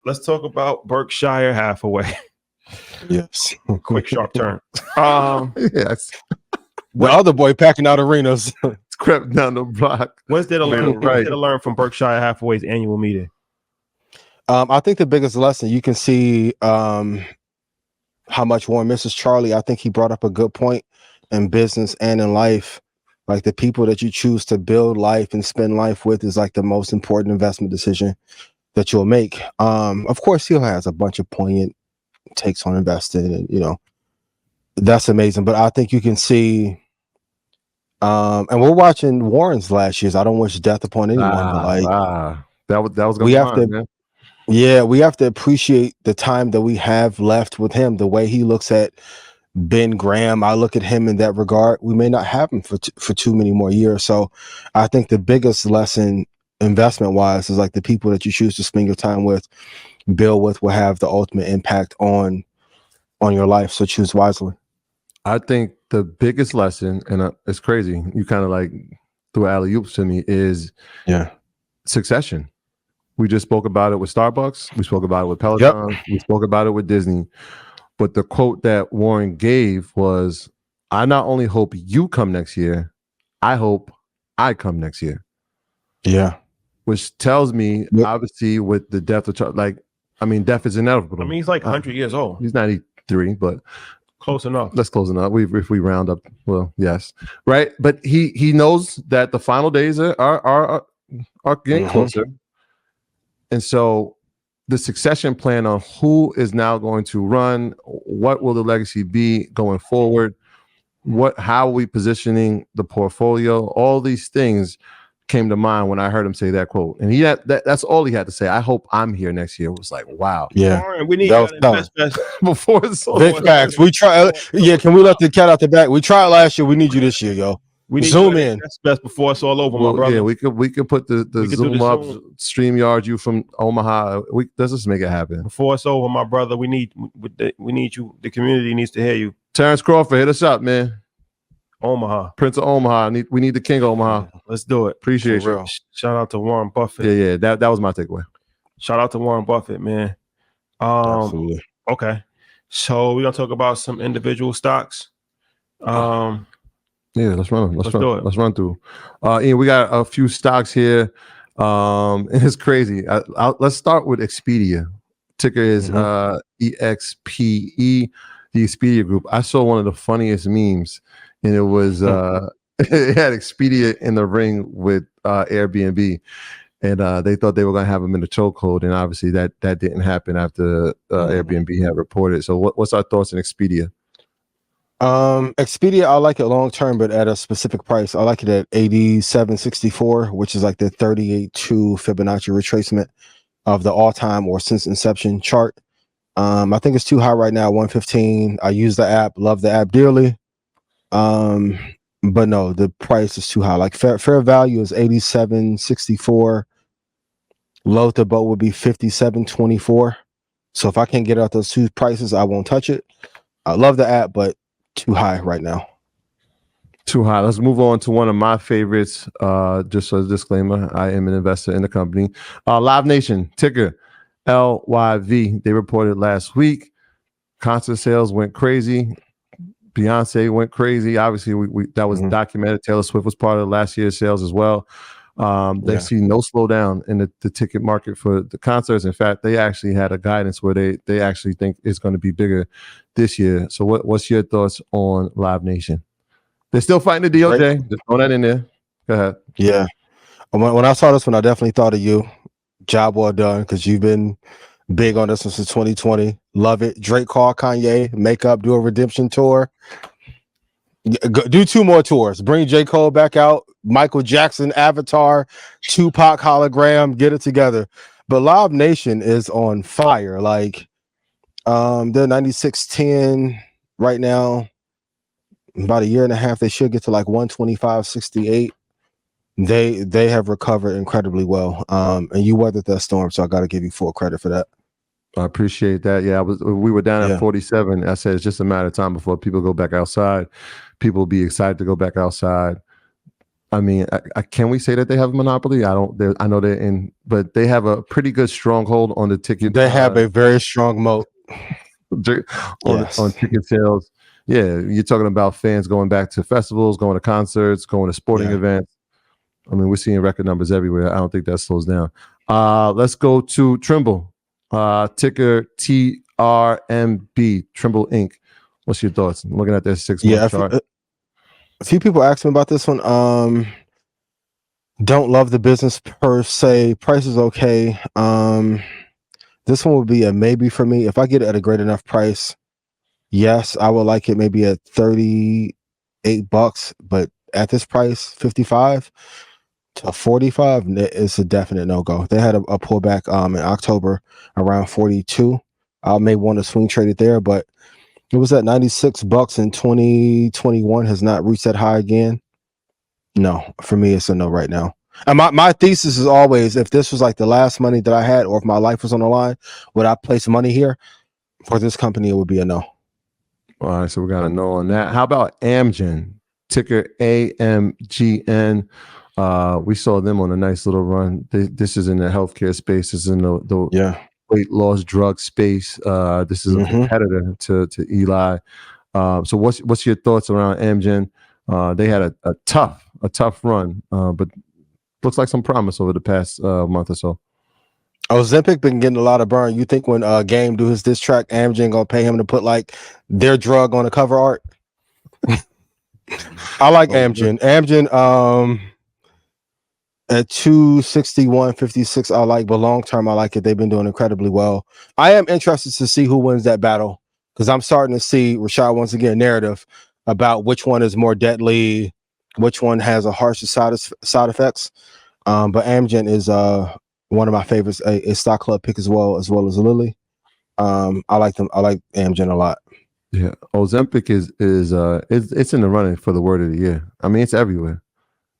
let's talk about Berkshire Hathaway. Yes. Quick, sharp turn. Yes. The other boy packing out arenas. It's crept down the block. What's there to learn? What's there to learn from Berkshire Hathaway's annual meeting? I think the biggest lesson you can see how much Warren misses Charlie. I think he brought up a good point in business and in life. Like the people that you choose to build life and spend life with is like the most important investment decision that you'll make. Of course, he has a bunch of poignant takes on investing, and you know that's amazing. But I think you can see, and we're watching Warren's last year's. I don't wish death upon anyone, but like that was we have to. man. Yeah, we have to appreciate the time that we have left with him. The way he looks at Ben Graham, I look at him in that regard. We may not have him for too many more years. So I think the biggest lesson investment wise is like the people that you choose to spend your time with, build with, will have the ultimate impact on your life. So choose wisely. I think the biggest lesson, and it's crazy, you kind of like threw alley-oops to me, is succession. We just spoke about it with Starbucks. We spoke about it with Peloton. We spoke about it with Disney. But the quote that Warren gave was, I not only hope you come next year, I hope I come next year. Yeah. Which tells me, obviously, with the death of Charlie, like, I mean, death is inevitable. I mean, he's like 100 years old. He's 93, but close enough. That's close enough. If we round up, well, yes. Right. But he knows that the final days are getting closer. And so the succession plan on who is now going to run, what will the legacy be going forward, how are we positioning the portfolio, all these things came to mind when I heard him say that quote. And he had that's all he had to say. I hope I'm here next year. It was like, wow. Yeah. Warren, we need best before it's all big facts. We try. Yeah, can we let the cat out the bag? We tried last year. We need you this year, yo. We need zoom in. Best before it's all over, my brother. Yeah, we could put the zoom up, StreamYard you from Omaha. Let's just make it happen. Before it's over, my brother. We need you. The community needs to hear you. Terrence Crawford, hit us up, man. Omaha, Prince of Omaha. We need the king of Omaha. Let's do it. Appreciate you. Shout out to Warren Buffett. Yeah. That was my takeaway. Shout out to Warren Buffett, man. Absolutely. Okay, so we're gonna talk about some individual stocks. Yeah, let's run through. Ian, we got a few stocks here. And it's crazy. Let's start with Expedia. Ticker is EXPE, the Expedia Group. I saw one of the funniest memes, and it was it had Expedia in the ring with Airbnb, and they thought they were going to have them in the chokehold, and obviously that didn't happen after Airbnb had reported. So what's our thoughts on Expedia? Expedia, I like it long term, but at a specific price. I like it at 87.64, which is like the 38.2 Fibonacci retracement of the all-time or since inception chart. I think it's too high right now, 115. I use the app, love the app dearly. But no, the price is too high. Like fair value is 87.64. Low to boat would be 57.24. So if I can't get out those two prices, I won't touch it. I love the app, but too high right now. Too high. Let's move on to one of my favorites. Just as a disclaimer, I am an investor in the company. Live Nation, ticker LYV. They reported last week. Concert sales went crazy. Beyonce went crazy. Obviously, we that was documented. Taylor Swift was part of last year's sales as well. They see no slowdown in the ticket market for the concerts. In fact, they actually had a guidance where they actually think it's going to be bigger this year. So what's your thoughts on Live Nation? They're still fighting the DOJ. Just throw that in there. Go ahead. Yeah. When I saw this one, I definitely thought of you. Job well done, because you've been big on this one since 2020. Love it. Drake called Kanye, make up, do a redemption tour. Do 2 more tours. Bring J. Cole back out. Michael Jackson, Avatar, Tupac hologram. Get it together. But Live Nation is on fire. Like, they're 96.10 right now. About a year and a half, they should get to like 125.68. They have recovered incredibly well. And you weathered that storm, so I got to give you full credit for that. I appreciate that. Yeah, we were down at 47. I said it's just a matter of time before people go back outside. People will be excited to go back outside. I mean, can we say that they have a monopoly? I know they're in, but they have a pretty good stronghold on the ticket. They have a very strong moat on ticket sales. Yeah, you're talking about fans going back to festivals, going to concerts, going to sporting events. I mean, we're seeing record numbers everywhere. I don't think that slows down. Let's go to Trimble. Ticker TRMB, Trimble Inc. What's your thoughts? I'm looking at their 6-month chart. A few people asked me about this one. Don't love the business per se. Price is okay. This one would be a maybe for me. If I get it at a great enough price, yes, I would like it maybe at $38. But at this price, 55 to 45, it's a definite no-go. They had a pullback in October around 42. I may want to swing trade it there, but it was at $96 in 2021, has not reached that high again. No, for me, it's a no right now. And my thesis is always, if this was like the last money that I had, or if my life was on the line, would I place money here? For this company, it would be a no. All right, so we got a no on that. How about Amgen? Ticker AMGN. We saw them on a nice little run. This is in the healthcare space. This is in the weight loss drug space. This is a competitor to Eli. So what's your thoughts around Amgen? They had a tough run, but looks like some promise over the past month or so. Ozempic been getting a lot of burn. You think when Game do his diss track, Amgen gonna pay him to put like their drug on the cover art? I like Amgen. Amgen at 261.56 I like, but long term I like it. They've been doing incredibly well. I am interested to see who wins that battle, because I'm starting to see Rashad once again narrative about which one is more deadly, which one has a harsher side effects. But Amgen is one of my favorites, a stock club pick as well as Lilly. I like them. I like Amgen a lot. Yeah, Ozempic is it's in the running for the word of the year. I mean, it's everywhere.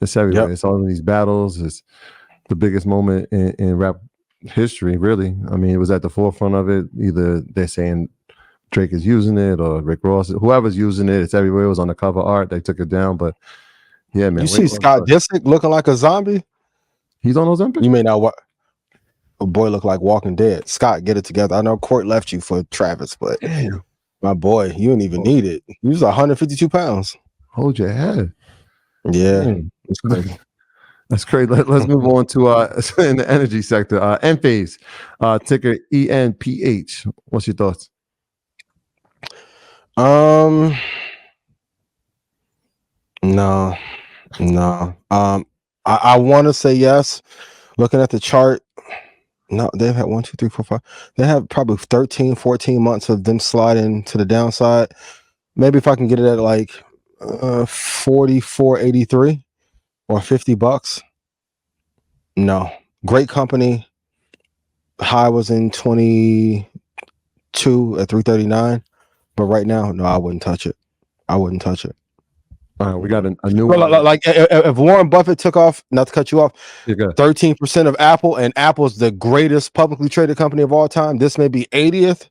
It's everywhere. Yep. It's all of these battles. It's the biggest moment in rap history, really. I mean, it was at the forefront of it. Either they're saying Drake is using it or Rick Ross, whoever's using it. It's everywhere. It was on the cover art. They took it down, but yeah, man. You see Scott Disick looking like a zombie? He's on Ozempic? You may not. A boy look like Walking Dead. Scott, get it together. I know Court left you for Travis, but damn, my boy, you didn't even need it. You was 152 pounds. Hold your head. Yeah, it's crazy. That's great. Let's move on to in the energy sector. Enphase, ticker ENPH. What's your thoughts? No. I want to say yes. Looking at the chart, no, they've had 1, 2, 3, 4, 5. They have probably 13, 14 months of them sliding to the downside. Maybe if I can get it at like 44.83 or $50. No, great company. High was in 22 at 339, but right now, no, I wouldn't touch it. All right, we got a new one. Like if Warren Buffett took off, not to cut you off, 13% of Apple, and Apple's the greatest publicly traded company of all time. This may be 80th.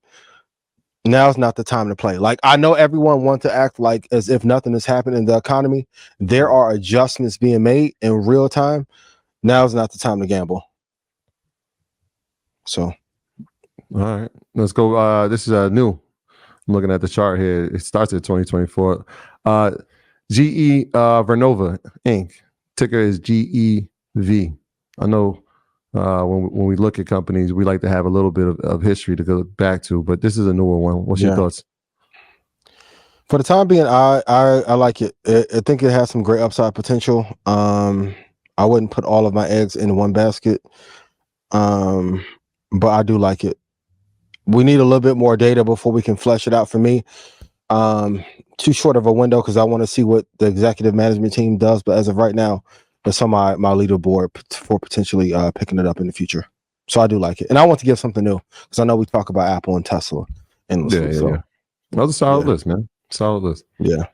Now's not the time to play. Like, I know everyone wants to act like as if nothing has happened in the economy. There are adjustments being made in real time. Now's not the time to gamble. So, all right, let's go. This is new. I'm looking at the chart here. It starts at 2024. GE Vernova Inc. Ticker is GEV. I know when we look at companies, we like to have a little bit of history to go back to, but this is a newer one. What's your thoughts? For the time being, I like it. I think it has some great upside potential. I wouldn't put all of my eggs in one basket, but I do like it. We need a little bit more data before we can flesh it out for me. Too short of a window because I want to see what the executive management team does. But as of right now, it's on my leaderboard for potentially picking it up in the future. So I do like it. And I want to give something new because I know we talk about Apple and Tesla endlessly. Yeah. That was a solid list, man. Solid list. Yeah.